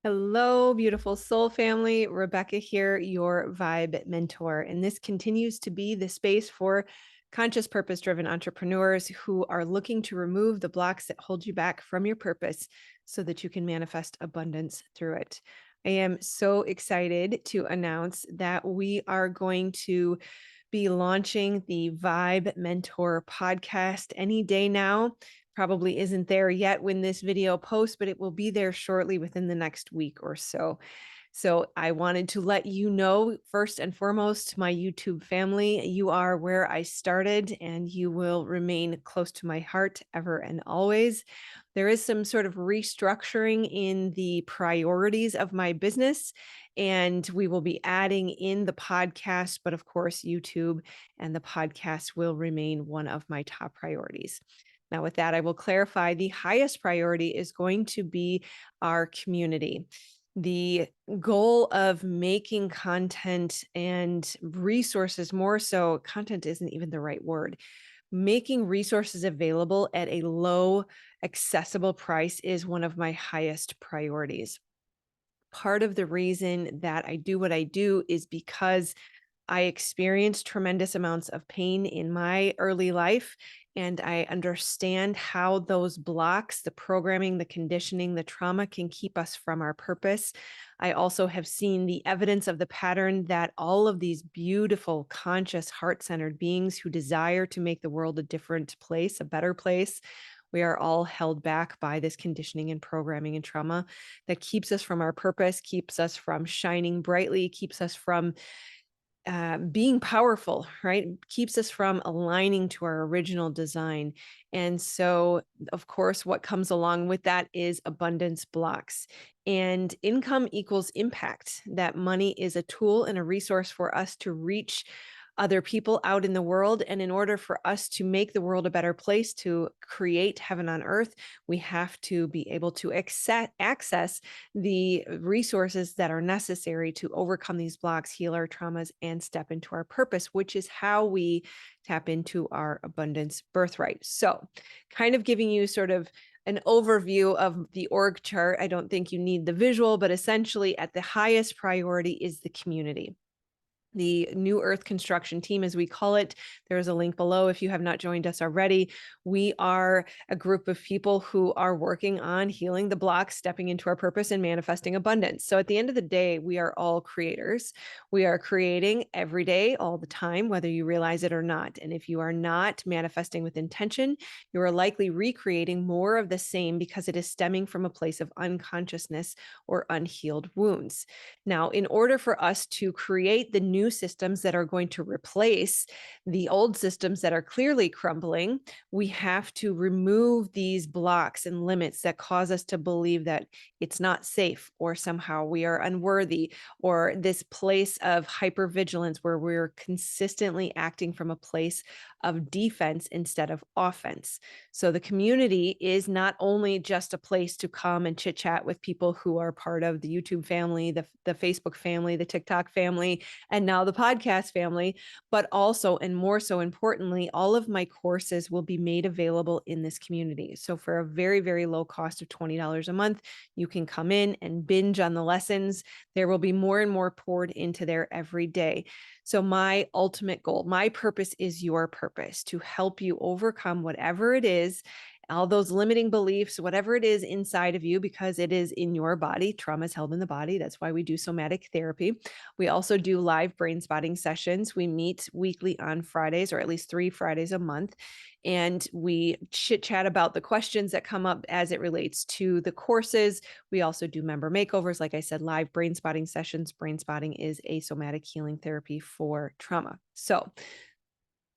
Hello, beautiful soul family. Rebecca here, your vibe mentor. And this continues to be the space for conscious, purpose driven entrepreneurs who are looking to remove the blocks that hold you back from your purpose so that you can manifest abundance through it. I am so excited to announce that we are going to be launching the Vibe Mentor podcast any day now. Probably isn't there yet when this video posts, but it will be there shortly within the next week or so. So I wanted to let you know, first and foremost, my YouTube family, you are where I started and you will remain close to my heart ever and always. There is some sort of restructuring in the priorities of my business, and we will be adding in the podcast, but of course, YouTube and the podcast will remain one of my top priorities. Now, with that, I will clarify the highest priority is going to be our community. The goal of making content and resources, more so, content isn't even the right word. Making resources available at a low, accessible price is one of my highest priorities. Part of the reason that I do what I do is because I experienced tremendous amounts of pain in my early life, and I understand how those blocks, the programming, the conditioning, the trauma can keep us from our purpose. I also have seen the evidence of the pattern that all of these beautiful, conscious, heart-centered beings who desire to make the world a different place, a better place, we are all held back by this conditioning and programming and trauma that keeps us from our purpose, keeps us from shining brightly, keeps us from being powerful, right? Keeps us from aligning to our original design. And so, of course, what comes along with that is abundance blocks. And income equals impact. That money is a tool and a resource for us to reach other people out in the world. And in order for us to make the world a better place, to create heaven on earth, we have to be able to access the resources that are necessary to overcome these blocks, heal our traumas, and step into our purpose, which is how we tap into our abundance birthright. So, kind of giving you sort of an overview of the org chart. I don't think you need the visual, but essentially at the highest priority is the community. The New Earth Construction Team, as we call it. There's a link below if you have not joined us already. We are a group of people who are working on healing the blocks, stepping into our purpose, and manifesting abundance. So at the end of the day, we are all creators. We are creating every day, all the time, whether you realize it or not. And if you are not manifesting with intention, you are likely recreating more of the same because it is stemming from a place of unconsciousness or unhealed wounds. Now, in order for us to create the new systems that are going to replace the old systems that are clearly crumbling, we have to remove these blocks and limits that cause us to believe that it's not safe or somehow we are unworthy, or this place of hypervigilance where we're consistently acting from a place of defense instead of offense. So the community is not only just a place to come and chit chat with people who are part of the YouTube family, the Facebook family, the TikTok family, and now the podcast family, but also, and more so importantly, all of my courses will be made available in this community. So for a very, very low cost of $20 a month, you can come in and binge on the lessons. There will be more and more poured into there every day. So my ultimate goal, my purpose is your purpose, to help you overcome whatever it is, all those limiting beliefs, whatever it is inside of you, because it is in your body. Trauma is held in the body. That's why we do somatic therapy. We also do live brain spotting sessions. We meet weekly on Fridays, or at least 3 Fridays a month. And we chit chat about the questions that come up as it relates to the courses. We also do member makeovers. Like I said, live brain spotting sessions. Brain spotting is a somatic healing therapy for trauma. So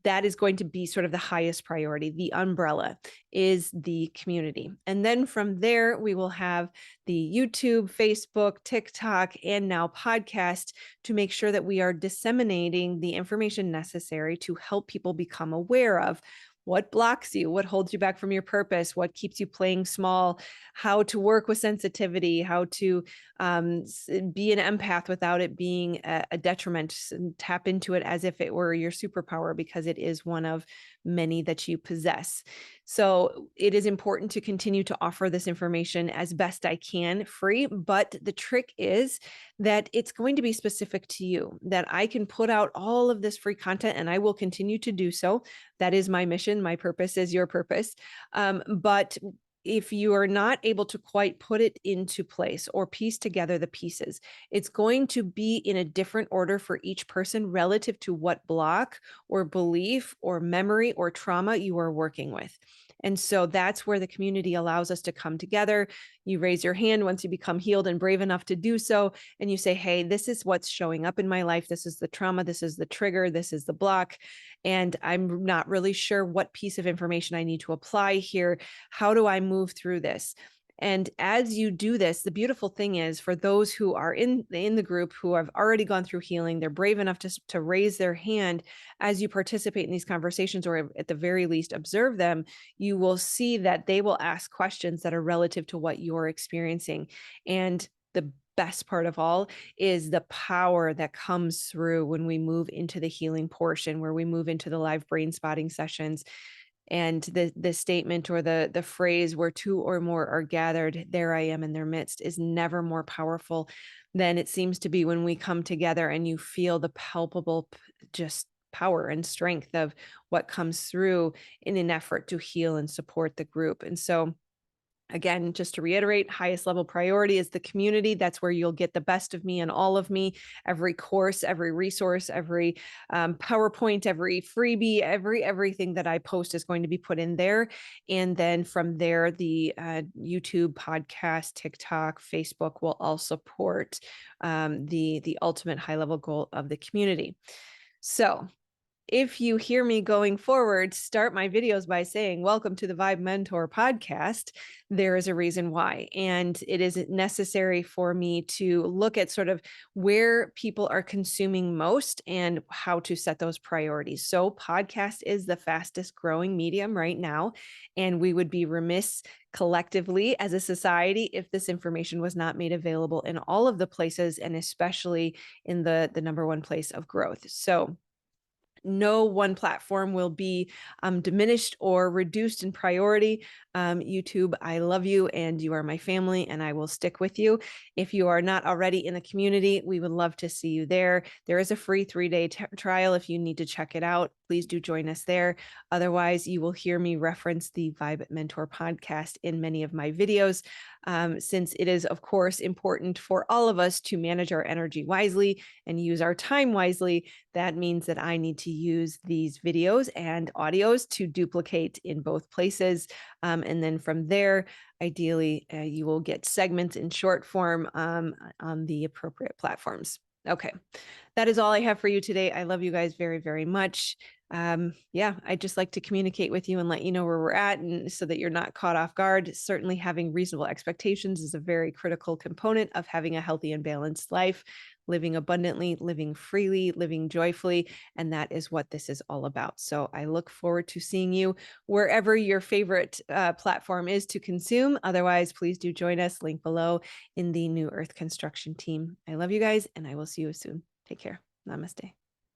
that is going to be sort of the highest priority. The umbrella is the community. And then from there, we will have the YouTube, Facebook, TikTok, and now podcast to make sure that we are disseminating the information necessary to help people become aware of what blocks you, what holds you back from your purpose, what keeps you playing small, how to work with sensitivity, how to be an empath without it being a detriment, and tap into it as if it were your superpower, because it is one of many that you possess. So it is important to continue to offer this information as best I can free. But the trick is that it's going to be specific to you, that I can put out all of this free content and I will continue to do so. That is my mission. My purpose is your purpose. But if you are not able to quite put it into place or piece together the pieces, it's going to be in a different order for each person relative to what block or belief or memory or trauma you are working with. And so that's where the community allows us to come together. You raise your hand once you become healed and brave enough to do so. And you say, hey, this is what's showing up in my life. This is the trauma. This is the trigger. This is the block. And I'm not really sure what piece of information I need to apply here. How do I move through this? And as you do this, the beautiful thing is for those who are in the group who have already gone through healing, they're brave enough to raise their hand as you participate in these conversations, or at the very least observe them, you will see that they will ask questions that are relative to what you're experiencing. And the best part of all is the power that comes through when we move into the healing portion, where we move into the live brain spotting sessions. And the statement or the phrase where two or more are gathered, there I am in their midst, is never more powerful than it seems to be when we come together and you feel the palpable just power and strength of what comes through in an effort to heal and support the group. And so again, just to reiterate, highest level priority is the community. That's where you'll get the best of me and all of me. Every course, every resource, every PowerPoint, every freebie, everything that I post is going to be put in there. And then from there, the YouTube, podcast, TikTok, Facebook will all support the ultimate high level goal of the community. So if you hear me going forward, start my videos by saying, welcome to the Vibe Mentor podcast, there is a reason why. And it is necessary for me to look at sort of where people are consuming most and how to set those priorities. So podcast is the fastest growing medium right now. And we would be remiss collectively as a society if this information was not made available in all of the places, and especially in the number one place of growth. So no one platform will be diminished or reduced in priority. YouTube, I love you and you are my family and I will stick with you. If you are not already in the community, we would love to see you there. There is a free 3-day trial. If you need to check it out, please do join us there. Otherwise, you will hear me reference the Vibe Mentor podcast in many of my videos, since it is, of course, important for all of us to manage our energy wisely and use our time wisely. That means that I need to use these videos and audios to duplicate in both places. And then from there, ideally, you will get segments in short form on the appropriate platforms. Okay, that is all I have for you today. I love you guys very, very much. Yeah, I'd just like to communicate with you and let you know where we're at, and so that you're not caught off guard. Certainly having reasonable expectations is a very critical component of having a healthy and balanced life, living abundantly, living freely, living joyfully. And that is what this is all about. So I look forward to seeing you wherever your favorite platform is to consume. Otherwise, please do join us, link below, in the New Earth Construction team. I love you guys, and I will see you soon. Take care. Namaste.